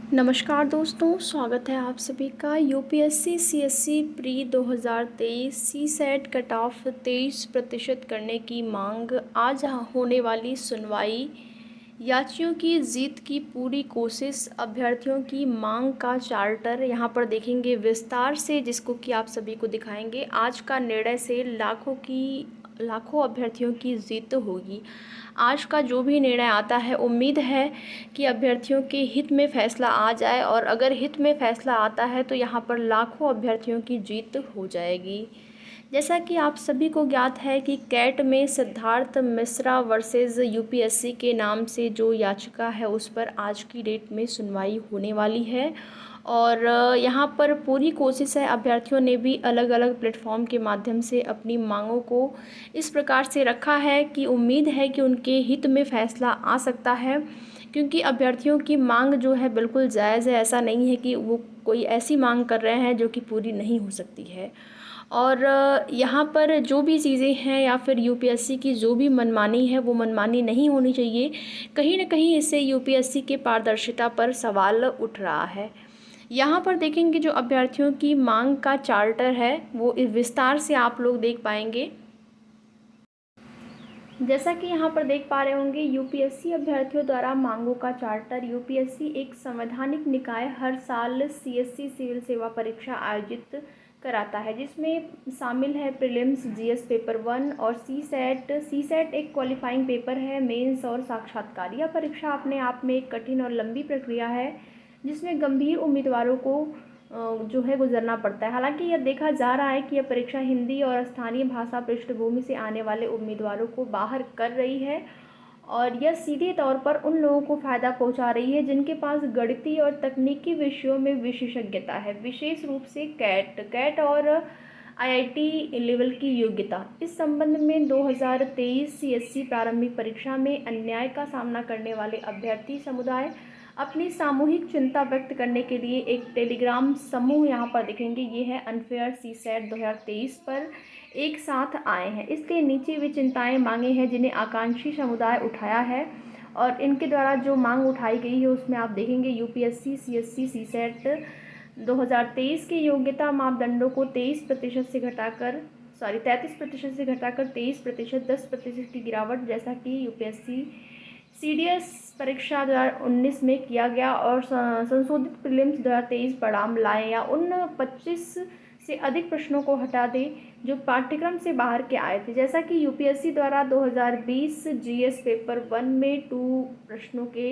नमस्कार दोस्तों, स्वागत है आप सभी का। UPSC CSC pre 2023 CSAT cut off 23% करने की मांग। आज होने वाली सुनवाई, याचियों की जीत की पूरी कोशिश, अभ्यर्थियों की मांग का चार्टर यहाँ पर देखेंगे विस्तार से, जिसको कि आप सभी को दिखाएंगे। आज का निर्णय से लाखों अभ्यर्थियों की जीत होगी। आज का जो भी निर्णय आता है, उम्मीद है कि अभ्यर्थियों के हित में फैसला आ जाए, और अगर हित में फैसला आता है तो यहाँ पर लाखों अभ्यर्थियों की जीत हो जाएगी। जैसा कि आप सभी को ज्ञात है कि कैट में सिद्धार्थ मिश्रा वर्सेस यूपीएससी के नाम से जो याचिका है, उस पर आज की डेट में सुनवाई होने वाली है। और यहाँ पर पूरी कोशिश है, अभ्यर्थियों ने भी अलग अलग प्लेटफॉर्म के माध्यम से अपनी मांगों को इस प्रकार से रखा है कि उम्मीद है कि उनके हित में फैसला आ सकता है, क्योंकि अभ्यर्थियों की मांग जो है बिल्कुल जायज़ है। ऐसा नहीं है कि वो कोई ऐसी मांग कर रहे हैं जो कि पूरी नहीं हो सकती है। और यहाँ पर जो भी चीज़ें हैं, या फिर यूपीएससी की जो भी मनमानी है, वो मनमानी नहीं होनी चाहिए। कहीं न कहीं इससे यूपीएससी के पारदर्शिता पर सवाल उठ रहा है। यहाँ पर देखेंगे जो अभ्यर्थियों की मांग का चार्टर है, वो इस विस्तार से आप लोग देख पाएंगे। जैसा कि यहाँ पर देख पा रहे होंगे, यूपीएससी अभ्यर्थियों द्वारा मांगों का चार्टर। यूपीएससी एक संवैधानिक निकाय हर साल सीएससी सिविल सेवा परीक्षा आयोजित कराता है, जिसमें शामिल है प्रीलिम्स, जीएस पेपर 1 और सीसेट। सीसेट एक क्वालिफाइंग पेपर है, मेंस और साक्षात्कार। यह परीक्षा अपने आप में एक कठिन और लंबी प्रक्रिया है, जिसमें गंभीर उम्मीदवारों को जो है गुजरना पड़ता है। हालांकि यह देखा जा रहा है कि यह परीक्षा हिंदी और स्थानीय भाषा पृष्ठभूमि से आने वाले उम्मीदवारों को बाहर कर रही है, और यह सीधे तौर पर उन लोगों को फ़ायदा पहुंचा रही है जिनके पास गणितीय और तकनीकी विषयों में विशेषज्ञता है, विशेष रूप से कैट और आईआईटी लेवल की योग्यता। इस संबंध में 2023 सीएससी प्रारंभिक परीक्षा में अन्याय का सामना करने वाले अभ्यर्थी समुदाय अपनी सामूहिक चिंता व्यक्त करने के लिए एक टेलीग्राम समूह यहाँ पर देखेंगे, ये है अनफेयर सीसेट 2023 पर एक साथ आए हैं। इसलिए नीचे वे चिंताएं मांगे हैं जिन्हें आकांक्षी समुदाय उठाया है, और इनके द्वारा जो मांग उठाई गई है उसमें आप देखेंगे यूपीएससी सीएससी सीसेट 2023 के योग्यता मापदंडों को 33% से घटाकर 33% से घटाकर 23%, 10% की गिरावट, जैसा कि यूपीएससी सीडीएस परीक्षा 2019 में किया गया, और संशोधित प्रीलिम्स 2023 परिणाम लाएं, या उन 25 से अधिक प्रश्नों को हटा दें जो पाठ्यक्रम से बाहर के आए थे। जैसा कि यूपीएससी द्वारा 2020 जीएस पेपर 1 में 2 प्रश्नों के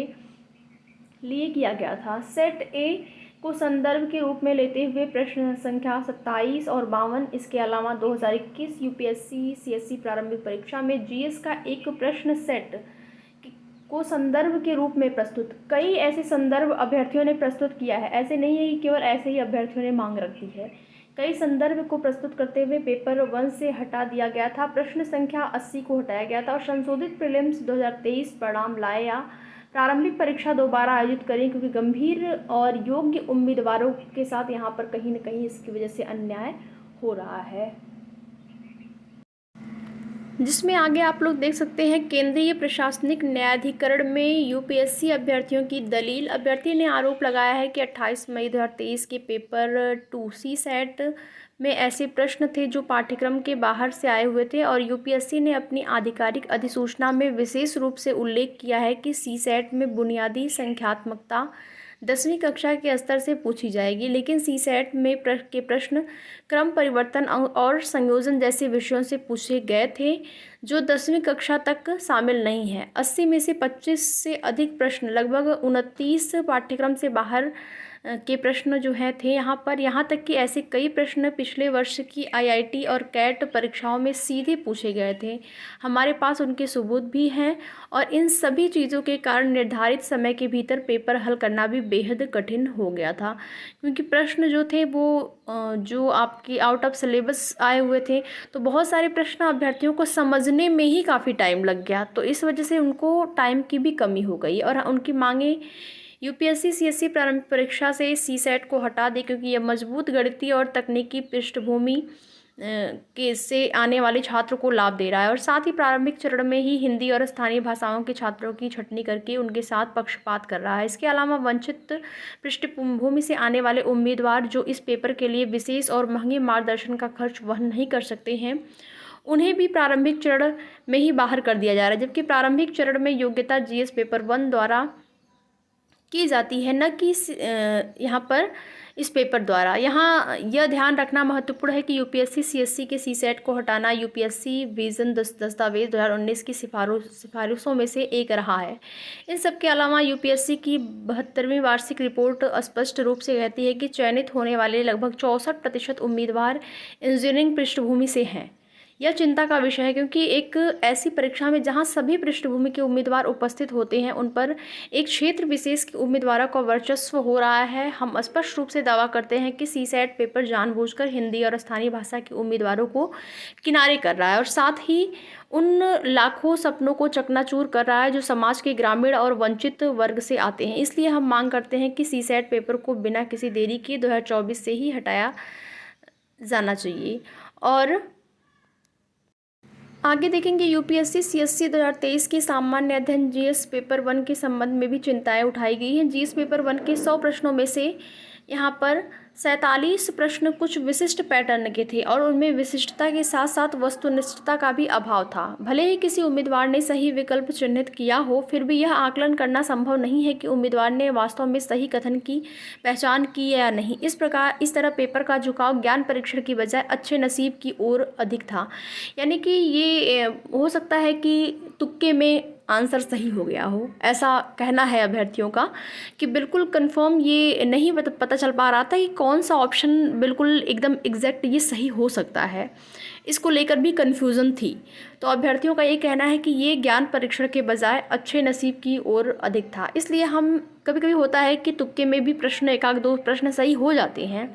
लिए किया गया था। सेट ए को संदर्भ के रूप में लेते हुए प्रश्न संख्या 27 और 52। इसके अलावा 2021 यूपीएससी सीएससी प्रारंभिक परीक्षा में जीएस का एक प्रश्न सेट को संदर्भ के रूप में प्रस्तुत। कई ऐसे संदर्भ अभ्यर्थियों ने प्रस्तुत किया है, ऐसे नहीं है कि केवल ऐसे ही अभ्यर्थियों ने मांग रखी है। कई संदर्भ को प्रस्तुत करते हुए पेपर 1 से हटा दिया गया था, प्रश्न संख्या 80 को हटाया गया था, और संशोधित प्रीलिम्स 2023 परिणाम लाए या प्रारंभिक परीक्षा दोबारा आयोजित करें, क्योंकि गंभीर और योग्य उम्मीदवारों के साथ यहाँ पर कहीं न कहीं इसकी वजह से अन्याय हो रहा है। जिसमें आगे आप लोग देख सकते हैं, केंद्रीय प्रशासनिक न्यायाधिकरण में यूपीएससी अभ्यर्थियों की दलील। अभ्यर्थी ने आरोप लगाया है कि 28 मई 2023 के पेपर 2 सीसेट में ऐसे प्रश्न थे जो पाठ्यक्रम के बाहर से आए हुए थे, और यूपीएससी ने अपनी आधिकारिक अधिसूचना में विशेष रूप से उल्लेख किया है कि सीसेट में बुनियादी संख्यात्मकता 10वीं कक्षा के स्तर से पूछी जाएगी, लेकिन सीसेट में के प्रश्न क्रम परिवर्तन और संयोजन जैसे विषयों से पूछे गए थे, जो 10वीं कक्षा तक शामिल नहीं है। 80 में से 25 से अधिक प्रश्न, लगभग 29 पाठ्यक्रम से बाहर के प्रश्न जो है थे यहाँ पर। यहाँ तक कि ऐसे कई प्रश्न पिछले वर्ष की आईआईटी और कैट परीक्षाओं में सीधे पूछे गए थे। हमारे पास उनके सबूत भी हैं, और इन सभी चीज़ों के कारण निर्धारित समय के भीतर पेपर हल करना भी बेहद कठिन हो गया था, क्योंकि प्रश्न जो थे वो जो आपकी आउट ऑफ सिलेबस आए हुए थे, तो बहुत सारे प्रश्न अभ्यर्थियों को समझने में ही काफ़ी टाइम लग गया, तो इस वजह से उनको टाइम की भी कमी हो गई, और उनकी मांगे यूपीएससी सीएससी प्रारंभिक परीक्षा से सीसेट को हटा दे, क्योंकि यह मजबूत गणितीय और तकनीकी पृष्ठभूमि के से आने वाले छात्र को लाभ दे रहा है और साथ ही प्रारंभिक चरण में ही हिंदी और स्थानीय भाषाओं के छात्रों की छंटनी करके उनके साथ पक्षपात कर रहा है। इसके अलावा वंचित पृष्ठभूमि से आने वाले उम्मीदवार जो इस पेपर के लिए विशेष और महंगे मार्गदर्शन का खर्च वहन नहीं कर सकते हैं, उन्हें भी प्रारंभिक चरण में ही बाहर कर दिया जा रहा है। जबकि प्रारंभिक चरण में योग्यता जीएस पेपर 1 द्वारा की जाती है, न कि यहाँ पर इस पेपर द्वारा। यहाँ यह ध्यान रखना महत्वपूर्ण है कि यूपीएससी सीएससी के सीसेट को हटाना यूपीएससी विजन दस्तावेज 2019 की सिफारिशों में से एक रहा है। इन सब के अलावा यूपीएससी की 72वीं वार्षिक रिपोर्ट स्पष्ट रूप से कहती है कि चयनित होने वाले लगभग 64% उम्मीदवार इंजीनियरिंग पृष्ठभूमि से हैं। यह चिंता का विषय है, क्योंकि एक ऐसी परीक्षा में जहां सभी पृष्ठभूमि के उम्मीदवार उपस्थित होते हैं, उन पर एक क्षेत्र विशेष के उम्मीदवारों का वर्चस्व हो रहा है। हम स्पष्ट रूप से दावा करते हैं कि सीसेट पेपर जानबूझकर हिंदी और स्थानीय भाषा के उम्मीदवारों को किनारे कर रहा है और साथ ही उन लाखों सपनों को चकनाचूर कर रहा है जो समाज के ग्रामीण और वंचित वर्ग से आते हैं। इसलिए हम मांग करते हैं कि सीसेट पेपर को बिना किसी देरी के 2024 से ही हटाया जाना चाहिए। और आगे देखेंगे यूपीएससी सीएससी 2023 के सामान्य अध्ययन जीएस पेपर 1 के संबंध में भी चिंताएं उठाई गई हैं। जीएस पेपर 1 के 100 प्रश्नों में से यहाँ पर 47 प्रश्न कुछ विशिष्ट पैटर्न के थे और उनमें विशिष्टता के साथ साथ वस्तुनिष्ठता का भी अभाव था। भले ही किसी उम्मीदवार ने सही विकल्प चिन्हित किया हो, फिर भी यह आकलन करना संभव नहीं है कि उम्मीदवार ने वास्तव में सही कथन की पहचान की है या नहीं। इस तरह पेपर का झुकाव ज्ञान परीक्षण की बजाय अच्छे नसीब की ओर अधिक था। यानी कि ये हो सकता है कि तुक्के में आंसर सही हो गया हो, ऐसा कहना है अभ्यर्थियों का कि बिल्कुल कंफर्म ये नहीं पता चल पा रहा था कि कौन सा ऑप्शन बिल्कुल एकदम एग्जैक्ट ये सही हो सकता है। इसको लेकर भी कन्फ्यूज़न थी। तो अभ्यर्थियों का ये कहना है कि ये ज्ञान परीक्षण के बजाय अच्छे नसीब की ओर अधिक था। इसलिए हम कभी कभी होता है कि तुक्के में भी प्रश्न, एक आध दो प्रश्न सही हो जाते हैं।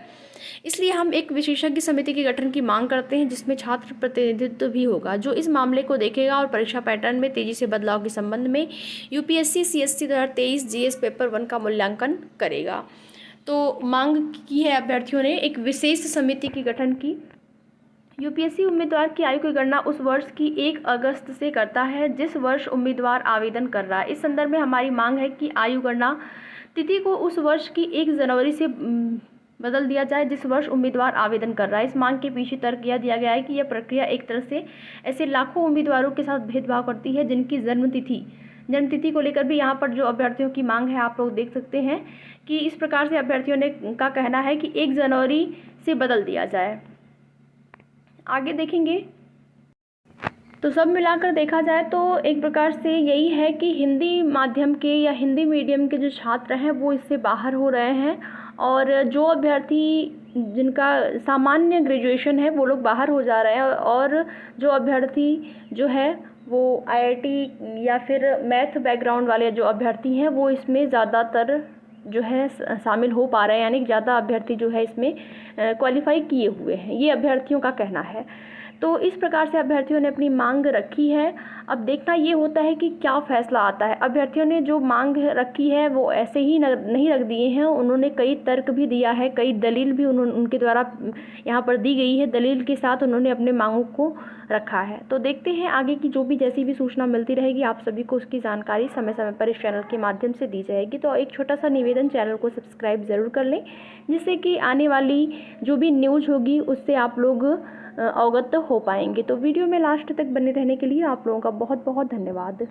इसलिए हम एक विशेषज्ञ समिति के गठन की मांग करते हैं जिसमें छात्र प्रतिनिधित्व भी होगा, जो इस मामले को देखेगा और परीक्षा पैटर्न में तेजी से बदलाव के संबंध में यूपीएससी सीएससी 2023 जीएस पेपर 1 का मूल्यांकन करेगा। तो मांग की है अभ्यर्थियों ने एक विशेष समिति की गठन की। यूपीएससी उम्मीदवार की आयु की गणना उस वर्ष की 1 अगस्त से करता है जिस वर्ष उम्मीदवार आवेदन कर रहा है। इस संदर्भ में हमारी मांग है कि आयु गणना तिथि को उस वर्ष की 1 जनवरी से बदल दिया जाए जिस वर्ष उम्मीदवार आवेदन कर रहा है। इस मांग के पीछे तर्क यह दिया गया है कि यह प्रक्रिया एक तरह से ऐसे लाखों उम्मीदवारों के साथ भेदभाव करती है जिनकी जन्मतिथि को लेकर भी यहाँ पर जो अभ्यर्थियों की मांग है आप लोग देख सकते हैं कि इस प्रकार से अभ्यर्थियों ने का कहना है कि 1 जनवरी से बदल दिया जाए। आगे देखेंगे तो सब मिलाकर देखा जाए तो एक प्रकार से यही है कि हिंदी माध्यम के या हिंदी मीडियम के जो छात्र हैं वो इससे बाहर हो रहे हैं और जो अभ्यर्थी जिनका सामान्य ग्रेजुएशन है वो लोग बाहर हो जा रहे हैं और जो अभ्यर्थी जो है वो आईआईटी या फिर मैथ बैकग्राउंड वाले जो अभ्यर्थी हैं वो इसमें ज़्यादातर जो है शामिल हो पा रहे हैं, यानी ज़्यादा अभ्यर्थी जो है इसमें क्वालिफाई किए हुए हैं, ये अभ्यर्थियों का कहना है। तो इस प्रकार से अभ्यर्थियों ने अपनी मांग रखी है। अब देखना ये होता है कि क्या फैसला आता है। अभ्यर्थियों ने जो मांग रखी है वो ऐसे ही नहीं रख दिए हैं, उन्होंने कई तर्क भी दिया है, कई दलील भी उनके द्वारा यहाँ पर दी गई है, दलील के साथ उन्होंने अपने मांगों को रखा है। तो देखते हैं आगे की जो भी जैसी भी सूचना मिलती रहेगी आप सभी को उसकी जानकारी समय समय पर इस चैनल के माध्यम से दी जाएगी। तो एक छोटा सा निवेदन, चैनल को सब्सक्राइब ज़रूर कर लें जिससे कि आने वाली जो भी न्यूज़ होगी उससे आप लोग अवगत हो पाएंगे। तो वीडियो में लास्ट तक बने रहने के लिए आप लोगों का बहुत बहुत धन्यवाद।